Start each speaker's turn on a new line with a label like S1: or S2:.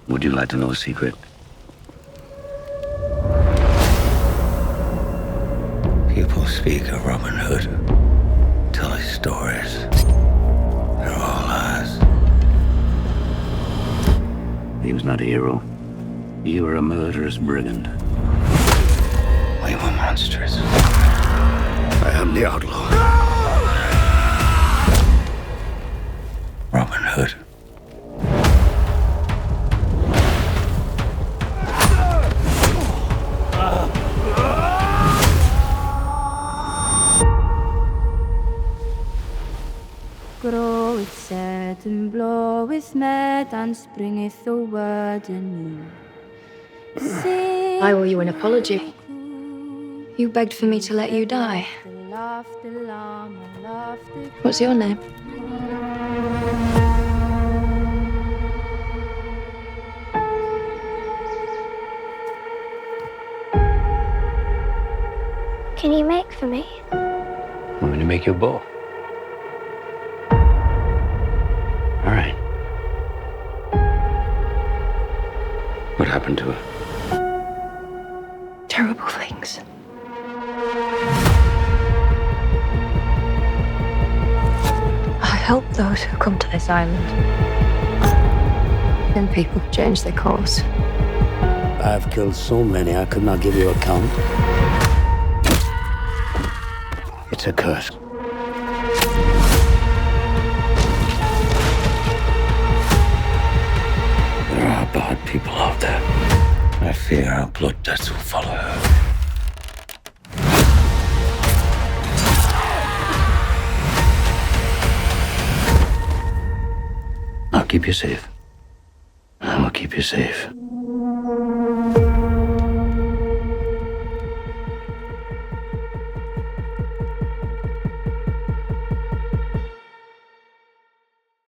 S1: Would you like to know a secret? People speak of Robin Hood, tell his stories. They're all lies. He was not a hero. You were a murderous brigand. We were monsters. I am the outlaw. Robin Hood.
S2: Groweth sad and bloweth mad and springeth the word anew.
S3: I owe you an apology. You begged for me to let you die. What's your name?
S4: Can you make for me?
S1: Want me to make you a bow? All right. What happened to her?
S3: Terrible things. I help those who come to this island. Then people change their course.
S1: I've killed so many I could not give you a count. It's a curse. There are bad people out there. I fear our blood debts will follow her. I'll keep you safe. I will keep you safe.